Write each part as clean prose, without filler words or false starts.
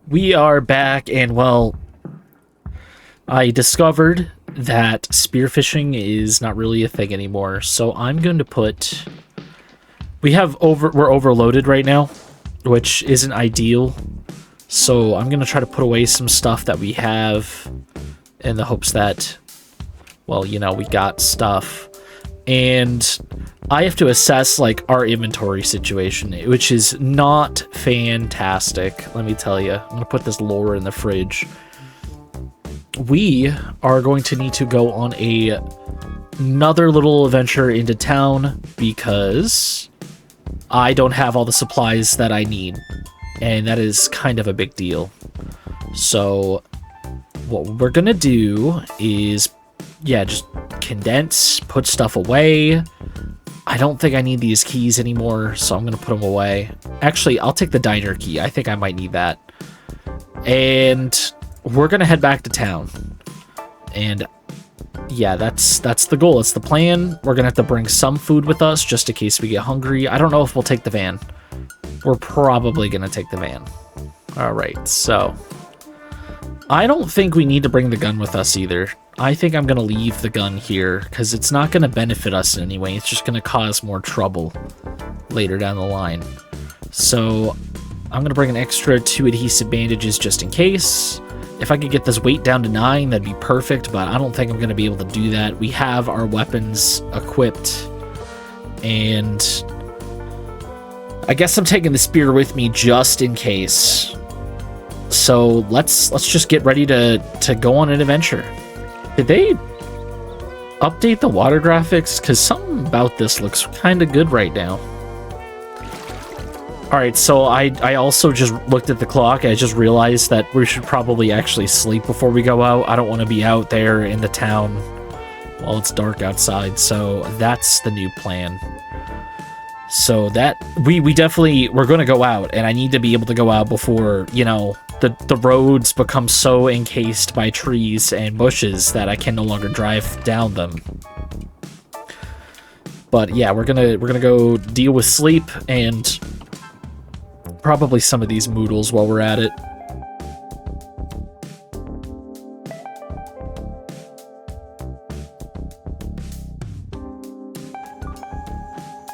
We are back, and well, I discovered that spearfishing is not really a thing anymore. So I'm going to put. We're overloaded right now, which isn't ideal. So I'm gonna try to put away some stuff that we have, in the hopes that, well, you know, we got stuff, and I have to assess like our inventory situation, which is not fantastic. Let me tell you. I'm gonna put this lore in the fridge. We are going to need to go on another little adventure into town because I don't have all the supplies that I need, and that is kind of a big deal. So what we're gonna do is, yeah, just condense, put stuff away. I don't think I need these keys anymore, so I'm gonna put them away. Actually, I'll take the diner key. I think I might need that. And we're gonna head back to town. And yeah, that's the goal. It's the plan. We're gonna have to bring some food with us just in case we get hungry. I don't know if we'll take the van. We're probably gonna take the van. All right, so I don't think we need to bring the gun with us either. I think I'm gonna leave the gun here because it's not gonna benefit us in any way. It's just gonna cause more trouble later down the line. So I'm gonna bring an extra 2 adhesive bandages just in case. If I could get this weight down to 9, that'd be perfect, but I don't think I'm gonna be able to do that. We have our weapons equipped, and I guess I'm taking the spear with me just in case. So let's just get ready to go on an adventure. Did they update the water graphics? Because something about this looks kind of good right now. Alright, so I also just looked at the clock. I just realized that we should probably actually sleep before we go out. I don't want to be out there in the town while it's dark outside, so that's the new plan. So that, we're going to go out, and I need to be able to go out before, you know, the roads become so encased by trees and bushes that I can no longer drive down them. But yeah, we're gonna go deal with sleep and probably some of these moodles while we're at it.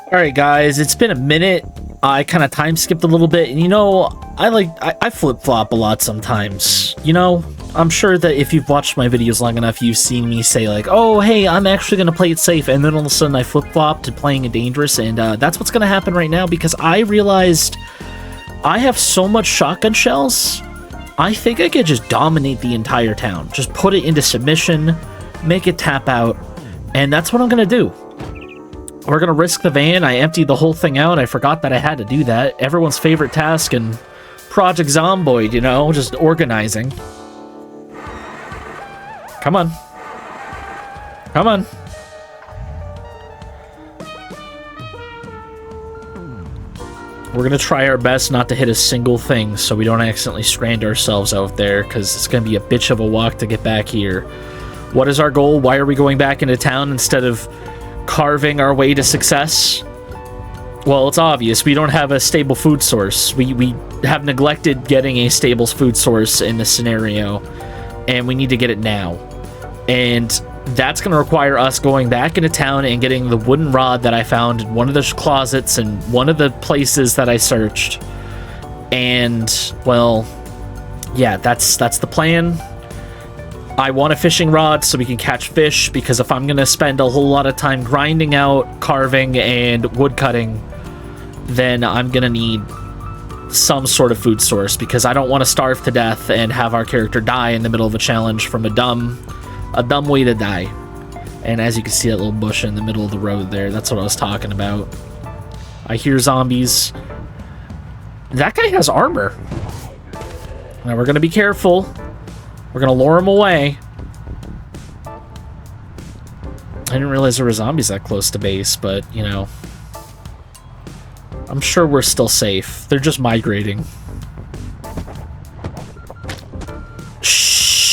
Alright guys, it's been a minute. I kind of time skipped a little bit, and you know, I flip-flop a lot sometimes. You know, I'm sure that if you've watched my videos long enough, you've seen me say like, oh hey, I'm actually gonna play it safe, and then all of a sudden I flip-flop to playing it dangerous, and that's what's gonna happen right now because I realized I have so much shotgun shells. I think I could just dominate the entire town. Just put it into submission, make it tap out, and that's what I'm gonna do. We're gonna risk the van. I emptied the whole thing out. I forgot that I had to do that. Everyone's favorite task in Project Zomboid, you know, just organizing. Come on. Come on. We're gonna try our best not to hit a single thing so we don't accidentally strand ourselves out there, because it's gonna be a bitch of a walk to get back here. What is our goal? Why are we going back into town instead of carving our way to success? Well, it's obvious. We don't have a stable food source. We have neglected getting a stable food source in this scenario, and we need to get it now. And that's going to require us going back into town and getting the wooden rod that I found in one of the closets and one of the places that I searched. And, well, yeah, that's the plan. I want a fishing rod so we can catch fish, because if I'm going to spend a whole lot of time grinding out, carving, and wood cutting, then I'm going to need some sort of food source, because I don't want to starve to death and have our character die in the middle of a challenge from a dumb way to die. And as you can see, that little bush in the middle of the road there, that's what I was talking about. I hear zombies. That guy has armor. Now we're going to be careful. We're gonna lure him away. I didn't realize there were zombies that close to base, but, you know, I'm sure we're still safe. They're just migrating. Shit.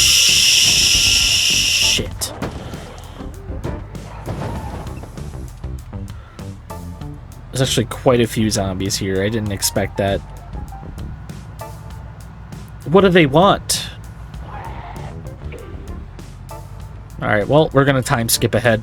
There's actually quite a few zombies here. I didn't expect that. What do they want? Alright, well, we're gonna time skip ahead.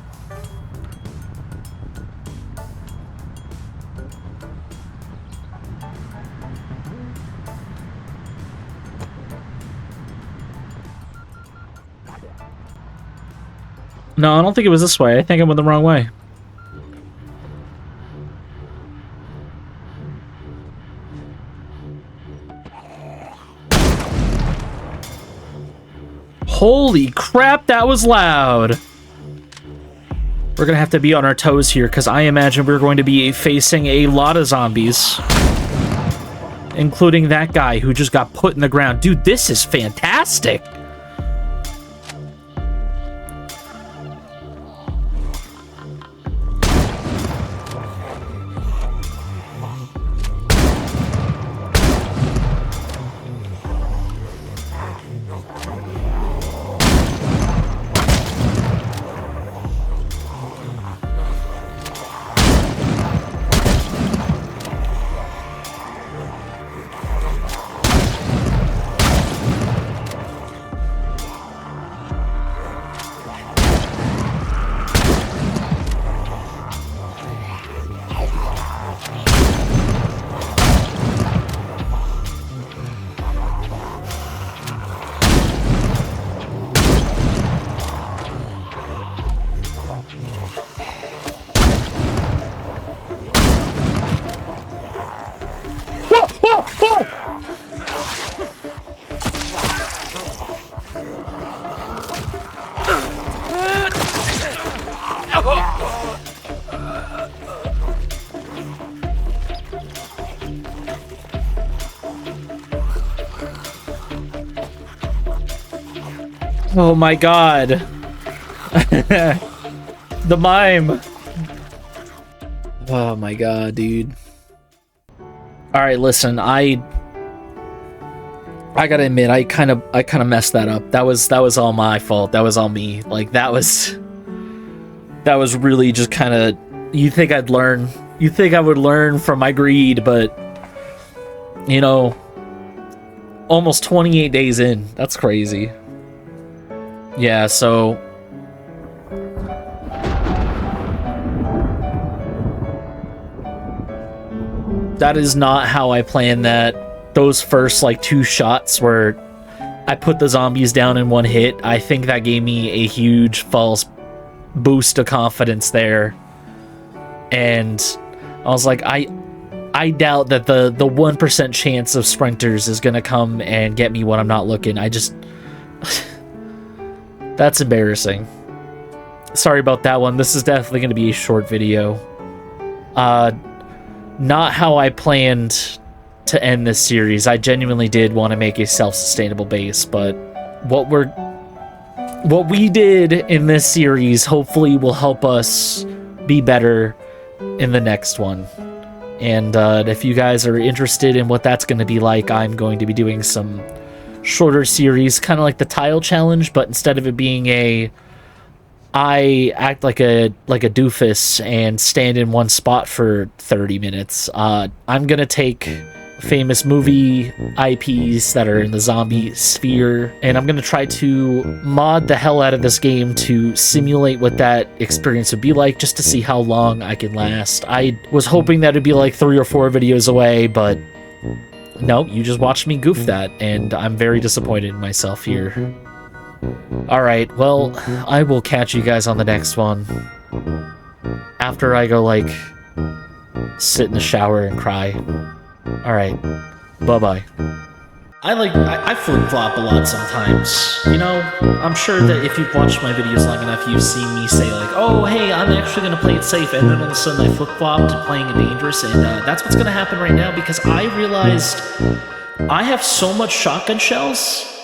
No, I don't think it was this way. I think I went the wrong way. Holy crap, that was loud. We're gonna have to be on our toes here, because I imagine we're going to be facing a lot of zombies. Including that guy who just got put in the ground. Dude, this is fantastic. Oh my god. The mime. Oh my god, dude. Alright, listen, I gotta admit, I kind of messed that up. That was all my fault. That was all me. Like, that was really just kind of, you think I would learn from my greed, but, you know, almost 28 days in. That's crazy. Yeah, so that is not how I planned that. Those first, like, 2 shots where I put the zombies down in one hit, I think that gave me a huge false boost of confidence there. And I was like, I doubt that the 1% chance of sprinters is gonna come and get me when I'm not looking. I just... That's embarrassing. Sorry about that one. This is definitely going to be a short video. Not how I planned to end this series. I genuinely did want to make a self-sustainable base, but what we did in this series hopefully will help us be better in the next one. And if you guys are interested in what that's going to be like, I'm going to be doing some shorter series, kind of like the tile challenge, but instead of it being I act like a doofus and stand in one spot for 30 minutes. I'm gonna take famous movie IPs that are in the zombie sphere, and I'm gonna try to mod the hell out of this game to simulate what that experience would be like, just to see how long I can last. I was hoping that it'd be like 3 or 4 videos away, but no, you just watched me goof that, and I'm very disappointed in myself here. Alright, well, I will catch you guys on the next one. After I go, like, sit in the shower and cry. Alright, bye-bye. I flip-flop a lot sometimes, you know? I'm sure that if you've watched my videos long enough, you've seen me say, like, oh, hey, I'm actually gonna play it safe, and then all of a sudden I flip-flop to playing it dangerous, and that's what's gonna happen right now, because I realized I have so much shotgun shells